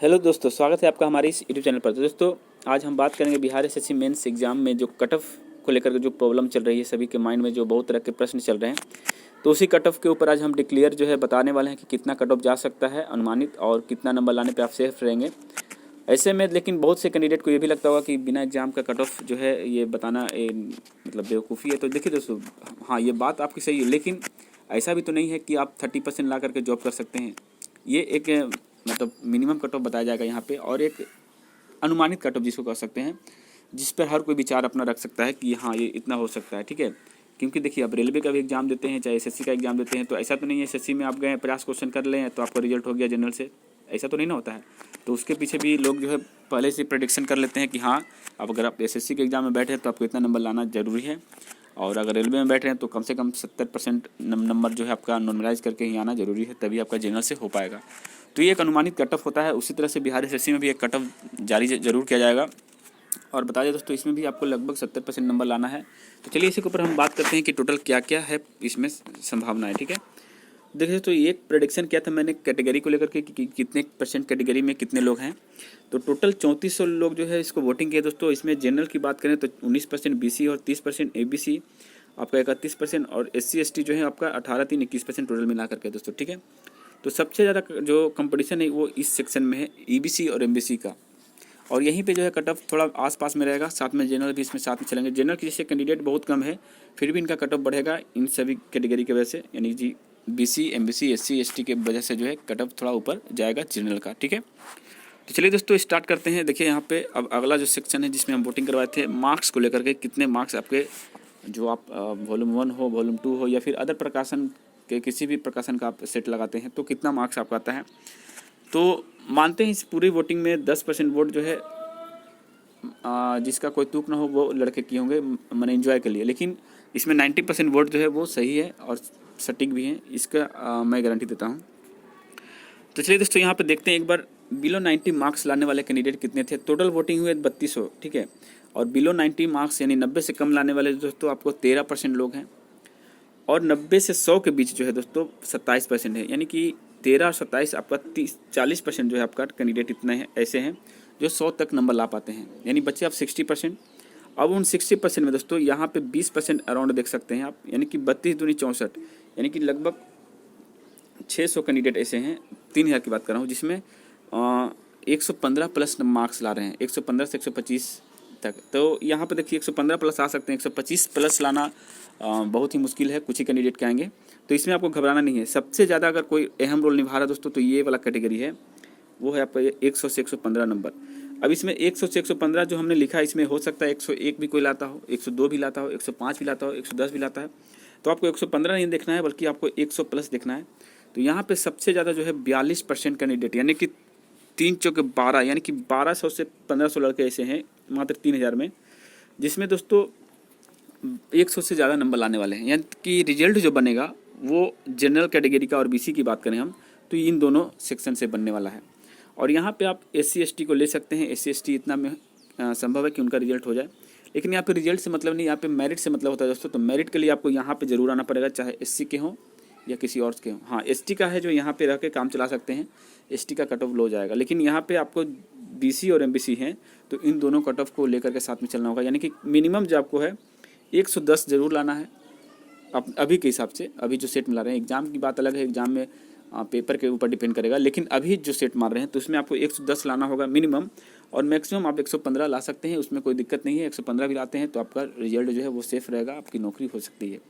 Hello दोस्तों, स्वागत है आपका हमारे इस यूट्यूब चैनल पर। तो दोस्तों, आज हम बात करेंगे बिहार एसएससी मेंस एग्जाम में जो कट ऑफ को लेकर के जो प्रॉब्लम चल रही है, सभी के माइंड में जो बहुत तरह के प्रश्न चल रहे हैं, तो उसी कट ऑफ के ऊपर आज हम डिक्लेयर जो है बताने वाले हैं कि कितना कट ऑफ जा सकता है अनुमानित और कितना नंबर लाने पे आप सेफ रहेंगे। ऐसे में लेकिन बहुत से कैंडिडेट को ये भी लगता होगा कि बिना एग्जाम का कट ऑफ जो है ये बताना मतलब बेवकूफ़ी है। तो देखिए दोस्तों, हाँ ये बात आपकी सही है, लेकिन ऐसा भी तो नहीं है कि आप 30% ला करके जॉब कर सकते हैं। ये एक मतलब मिनिमम कट ऑफ बताया जाएगा यहाँ पे, और एक अनुमानित कट ऑफ जिसको कह सकते हैं, जिस पर हर कोई विचार अपना रख सकता है कि हाँ ये इतना हो सकता है, ठीक है। क्योंकि देखिए, आप रेलवे का भी एग्जाम देते हैं, चाहे एसएससी का एग्जाम देते हैं, तो ऐसा तो नहीं है एसएससी में आप गए 50 क्वेश्चन कर लें तो आपका रिजल्ट हो गया जनरल से, ऐसा तो नहीं ना होता है। तो उसके पीछे भी लोग जो है पहले से प्रेडिक्शन कर लेते हैं कि हाँ अब अगर आप एसएससी के एग्जाम में बैठे हैं तो आपको इतना नंबर लाना ज़रूरी है, और अगर रेलवे में बैठ रहे हैं तो कम से कम 70% नंबर जो है आपका नॉर्मलाइज करके ही आना ज़रूरी है, तभी आपका जनरल से हो पाएगा। तो ये एक अनुमानित कट ऑफ होता है। उसी तरह से बिहार एसएससी में भी एक कट ऑफ जारी जरूर किया जाएगा। और बता दें दोस्तों, इसमें भी आपको लगभग 70% नंबर लाना है। तो चलिए इसी के ऊपर हम बात करते हैं कि टोटल क्या क्या है इसमें संभावनाएं, ठीक है। देखिए, तो एक प्रेडिक्शन किया था मैंने कैटेगरी को लेकर के कि कितने परसेंट कैटेगरी में कितने लोग हैं। तो टोटल 3400 लोग जो है इसको वोटिंग किए दोस्तों। इसमें जनरल की बात करें तो 19% बीसी और 30% एबीसी, आपका 31%, और एससी एसटी जो है आपका 18, 3, 21% टोटल मिला करके दोस्तों, ठीक है। तो सबसे ज़्यादा जो कंपटीशन है वो इस सेक्शन में है, ईबीसी और एमबीसी का। और यहीं पे जो है कट ऑफ थोड़ा आसपास में रहेगा, साथ में जनरल भी इसमें साथ में चलेंगे। जनरल की जैसे कैंडिडेट बहुत कम है, फिर भी इनका कट ऑफ बढ़ेगा इन सभी कैटेगरी की वजह से, यानी जी बीसी, एमबीसी, एससी, एसटी के वजह से जो है कट ऑफ थोड़ा ऊपर जाएगा जनरल का, ठीक है। तो चलिए दोस्तों स्टार्ट करते हैं। देखिए यहाँ पे अब अगला जो सेक्शन है जिसमें हम वोटिंग करवाए थे मार्क्स को लेकर के, कितने मार्क्स आपके जो आप वॉल्यूम 1 हो, वॉल्यूम 2 हो, या फिर अदर प्रकाशन के किसी भी प्रकाशन का आप सेट लगाते हैं तो कितना मार्क्स आपका आता है। तो मानते हैं इस पूरी वोटिंग में 10% वोट जो है जिसका कोई तुक ना हो वो लड़के किए होंगे मैंने एंजॉय के लिए, लेकिन इसमें 90% वोट जो है वो सही है और सटीक भी है, इसका मैं गारंटी देता हूँ। तो चलिए दोस्तों यहाँ पे देखते हैं एक बार बिलो 90 मार्क्स लाने वाले कैंडिडेट कितने थे। टोटल वोटिंग हुए 3200, ठीक है। और बिलो 90 मार्क्स यानी 90 से कम लाने वाले दोस्तों आपको 13% लोग हैं, और 90 से 100 के बीच जो है दोस्तों 27% है, यानी कि 13 और 27 आपका 40% जो है आपका कैंडिडेट इतने हैं ऐसे हैं जो 100 तक नंबर ला पाते हैं, यानी बच्चे आप 60%। अब उन 60% में दोस्तों यहाँ पे 20% अराउंड देख सकते हैं आप, यानी कि 32 दूनी 64, यानी कि लगभग 600 कैंडिडेट ऐसे हैं, 3000 की बात कर रहा हूँ, जिसमें 115 प्लस मार्क्स ला रहे हैं, 115 से 125 तक। तो यहाँ पे देखिए 115 प्लस आ सकते हैं, 125 प्लस लाना बहुत ही मुश्किल है, कुछ ही कैंडिडेट के आएंगे। तो इसमें आपको घबराना नहीं है। सबसे ज़्यादा अगर कोई अहम रोल निभा रहा है दोस्तों तो ये वाला कैटेगरी है, वो है आपका 100 से 115 नंबर। अब इसमें 100 से 115 जो हमने लिखा है, इसमें हो सकता है 101 भी कोई लाता हो, 102 भी लाता हो, 105 भी लाता हो, 110 भी लाता है। तो आपको 115 नहीं देखना है, बल्कि आपको 100 प्लस देखना है। तो यहाँ पे सबसे ज़्यादा जो है 42% कैंडिडेट, यानी कि 3 चौके 12, यानी कि 1200 से 1500 लड़के ऐसे हैं मात्र 3000 में, जिसमें दोस्तों 100 से ज़्यादा नंबर लाने वाले हैं। यानी कि रिजल्ट जो बनेगा वो जनरल कैटेगरी का और बीसी की बात करें हम तो इन दोनों सेक्शन से बनने वाला है। और यहाँ पे आप एससी एसटी को ले सकते हैं। एससी एसटी इतना में संभव है कि उनका रिजल्ट हो जाए, लेकिन यहाँ पे रिजल्ट से मतलब नहीं, यहाँ पे मेरिट से मतलब होता है दोस्तों। तो मेरिट के लिए आपको यहाँ पे ज़रूर आना पड़ेगा, चाहे एससी के हों या किसी और के हों। हाँ, एसटी का है जो यहाँ पे रह के काम चला सकते हैं, एसटी का कट ऑफ लो जाएगा। लेकिन यहाँ पे आपको बीसी और एमबीसी हैं, तो इन दोनों कट ऑफ को लेकर के साथ में चलना होगा, यानी कि मिनिमम जो आपको है 110 ज़रूर लाना है अभी के हिसाब से। अभी जो सेट मिला रहे हैं, एग्ज़ाम की बात अलग है, एग्ज़ाम में पेपर के ऊपर डिपेंड करेगा, लेकिन अभी जो सेट मार रहे हैं तो उसमें आपको 110 लाना होगा मिनिमम, और मैक्सिमम आप 115 ला सकते हैं, उसमें कोई दिक्कत नहीं है। 115 भी लाते हैं तो आपका रिजल्ट जो है वो सेफ रहेगा, आपकी नौकरी हो सकती है।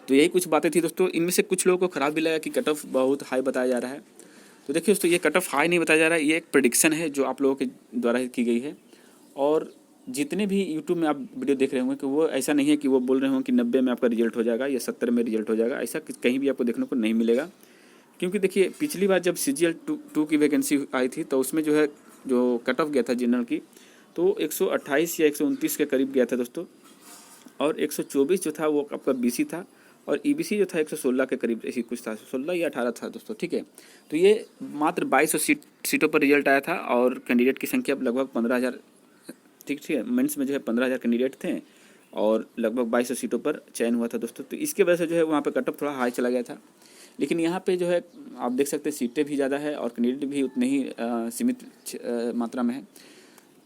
तो यही कुछ बातें थी दोस्तों। इनमें से कुछ लोगों को ख़राब भी लगा कि कट ऑफ बहुत हाई बताया जा रहा है। तो देखिए दोस्तों, ये कट ऑफ हाई नहीं बताया जा रहा है, ये एक प्रेडिक्शन है जो आप लोगों के द्वारा की गई है। और जितने भी यूट्यूब में आप वीडियो देख रहे होंगे कि वो ऐसा नहीं है कि वो बोल रहे होंगे कि 90 में आपका रिजल्ट हो जाएगा या 70 में रिजल्ट हो जाएगा, ऐसा कहीं भी आपको देखने को नहीं मिलेगा। क्योंकि देखिए, पिछली बार जब CGL 2 की वैकेंसी आई थी तो उसमें जो है जो कट ऑफ गया था जनरल की, तो 128 या 129 के करीब गया था दोस्तों, और 124 जो था वो आपका बीसी था, और ईबीसी जो था 116 के करीब ऐसी कुछ था, 16 या 18 था दोस्तों, ठीक है। तो ये मात्र 2200 सीटों पर रिजल्ट आया था, और कैंडिडेट की संख्या लगभग 15,000, ठीक है। मेंस में जो है 15,000 कैंडिडेट थे, और लगभग 2200 सीटों पर चयन हुआ था दोस्तों। तो इसके वजह से जो है वहाँ पे कट ऑफ थोड़ा हाई चला गया था। लेकिन यहाँ पे जो है आप देख सकते हैं सीटें भी ज़्यादा है और कैंडिडेट भी उतने ही सीमित मात्रा में है,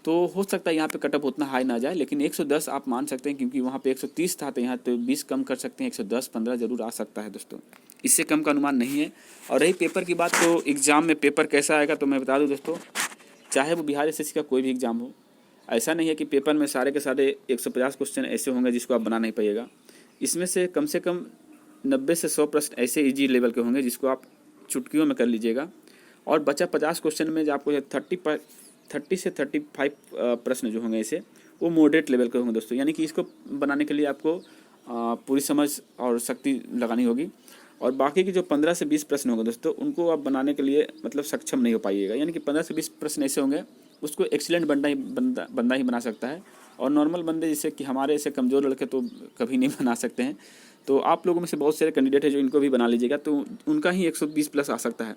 तो हो सकता है यहाँ पे कटअप उतना हाई ना जाए, लेकिन 110 आप मान सकते हैं, क्योंकि वहाँ पे 130 था तो यहाँ तो 20 कम कर सकते हैं, 110-15 जरूर आ सकता है दोस्तों, इससे कम का अनुमान नहीं है। और रही पेपर की बात, तो एग्ज़ाम में पेपर कैसा आएगा तो मैं बता दूँ दोस्तों, चाहे वो बिहार एसएससी का कोई भी एग्ज़ाम हो, ऐसा नहीं है कि पेपर में सारे के सारे 150 क्वेश्चन ऐसे होंगे जिसको आप बना नहीं पाइएगा। इसमें से कम 90 से 100 प्रश्न ऐसे इजी लेवल के होंगे जिसको आप चुटकियों में कर लीजिएगा, और बचा 50 क्वेश्चन में जो आपको 30 से 35 प्रश्न जो होंगे ऐसे वो मॉडरेट लेवल के होंगे दोस्तों। यानी कि इसको बनाने के लिए आपको पूरी समझ और शक्ति लगानी होगी, और बाकी की जो 15 से 20 प्रश्न होंगे दोस्तों उनको आप बनाने के लिए मतलब सक्षम नहीं हो पाइएगा। यानी कि 15 से 20 प्रश्न ऐसे होंगे उसको एक्सीलेंट बंदा ही बना सकता है, और नॉर्मल बंदे जैसे कि हमारे ऐसे कमज़ोर लड़के तो कभी नहीं बना सकते हैं। तो आप लोगों में से बहुत सारे कैंडिडेट हैं जो इनको भी बना लीजिएगा, तो उनका ही 120 प्लस आ सकता है।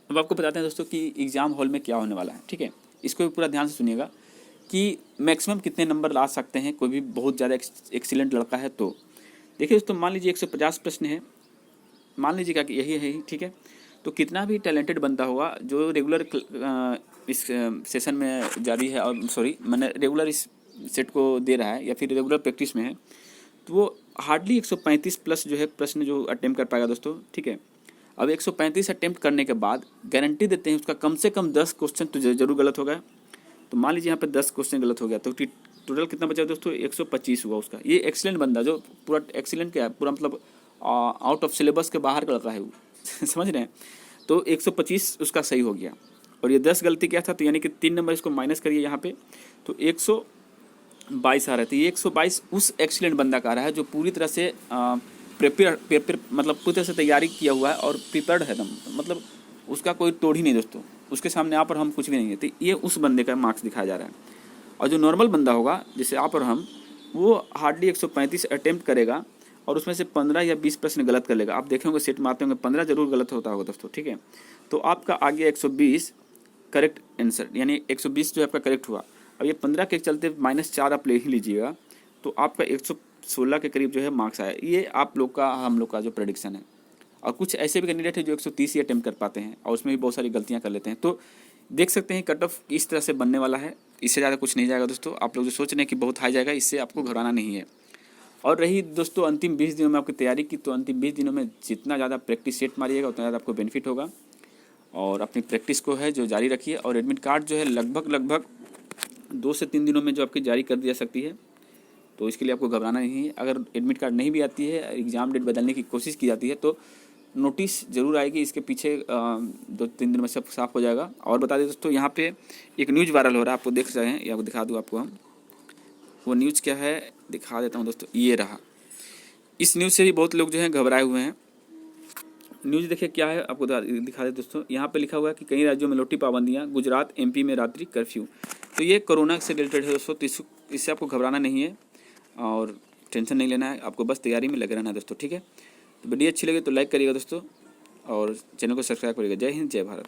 अब आपको बताते हैं दोस्तों कि एग्ज़ाम हॉल में क्या होने वाला है, ठीक है। इसको भी पूरा ध्यान से सुनिएगा कि मैक्सिमम कितने नंबर ला सकते हैं कोई भी बहुत ज़्यादा एक्सीलेंट लड़का है। तो देखिए दोस्तों, मान लीजिए 150 प्रश्न है, मान लीजिएगा कि यही है, ठीक है। तो कितना भी टैलेंटेड बंदा होगा जो रेगुलर इस सेशन में जारी है, और सॉरी मैंने रेगुलर इस सेट को दे रहा है या फिर रेगुलर प्रैक्टिस में है, तो वो हार्डली 135 प्लस जो है प्रश्न जो अटेम्प्ट कर पाएगा दोस्तों, ठीक है। अब 135 अटेम्प्ट करने के बाद गारंटी देते हैं उसका कम से कम 10 क्वेश्चन तो जरूर गलत होगा। तो मान लीजिए यहाँ पे 10 क्वेश्चन गलत हो गया तो टोटल कितना बचा दोस्तों, 125 हुआ उसका। ये एक्सीलेंट बंदा जो पूरा एक्सीलेंट क्या है, पूरा मतलब आउट ऑफ सिलेबस के बाहर का लड़का है वो समझ रहे हैं। तो 125 उसका सही हो गया, और ये 10 गलती क्या था, तो यानी कि 3 नंबर इसको माइनस करिए यहाँ पे, तो 122 आ रहे थे। ये 122 उस एक्सीलेंट बंदा का आ रहा है जो पूरी तरह से प्रिपेयर मतलब पूरी तरह से तैयारी किया हुआ है और प्रिपेयर्ड है एकदम, मतलब उसका कोई तोड़ ही नहीं दोस्तों, उसके सामने आप और हम कुछ भी नहीं है। तो ये उस बंदे का मार्क्स दिखाया जा रहा है। और जो नॉर्मल बंदा होगा जैसे आप और हम, वो हार्डली 135 अटेम्प्ट करेगा और उसमें से 15 या 20 प्रश्न गलत कर लेगा। आप देखे होंगे सेट मारते होंगे 15 जरूर गलत होता होगा दोस्तों, ठीक है। तो आपका आ गया 120 करेक्ट आंसर, यानी 120 जो आपका करेक्ट हुआ। अब ये 15 के चलते -4 आप ले ही लीजिएगा, तो आपका 116 के करीब जो है मार्क्स आया। ये आप लोग का हम लोग का जो प्रेडिक्शन है। और कुछ ऐसे भी कैंडिडेट है जो 130 ही अटेम्प्ट कर पाते हैं और उसमें भी बहुत सारी गलतियां कर लेते हैं। तो देख सकते हैं कट ऑफ इस तरह से बनने वाला है, इससे ज़्यादा कुछ नहीं जाएगा दोस्तों। आप लोग जो सोच रहे हैं कि बहुत हाई जाएगा, इससे आपको घबराना नहीं है। और रही दोस्तों अंतिम 20 दिनों में आपकी तैयारी की, तो अंतिम 20 दिनों में जितना ज़्यादा प्रैक्टिस सेट मारिएगा उतना ज़्यादा आपको बेनिफिट होगा। और अपनी प्रैक्टिस को है जो जारी रखिए। और एडमिट कार्ड जो है लगभग 2 से 3 दिनों में जो आपकी जारी कर दी जा सकती है, तो इसके लिए आपको घबराना नहीं है। अगर एडमिट कार्ड नहीं भी आती है, एग्ज़ाम डेट बदलने की कोशिश की जाती है, तो नोटिस ज़रूर आएगी। इसके पीछे 2-3 दिन में सब साफ हो जाएगा। और बता दें दोस्तों, यहाँ पे एक न्यूज़ वायरल हो रहा है, आपको देख रहे हैं या दिखा दूँ आपको हम, वो न्यूज़ क्या है दिखा देता हूँ दोस्तों। ये रहा, इस न्यूज़ से भी बहुत लोग जो हैं घबराए हुए हैं। न्यूज़ देखिए क्या है, आपको दिखा दे दोस्तों। यहाँ पे लिखा हुआ है कि कई राज्यों में लौटी पाबंदियाँ, गुजरात MP में रात्रि कर्फ्यू। तो ये कोरोना से रिलेटेड है दोस्तों, तो इससे आपको घबराना नहीं है और टेंशन नहीं लेना है, आपको बस तैयारी में लगे रहना है दोस्तों, ठीक है। तो वीडियो अच्छी लगी तो लाइक करिएगा दोस्तों, और चैनल को सब्सक्राइब करिएगा। जय हिंद, जय भारत।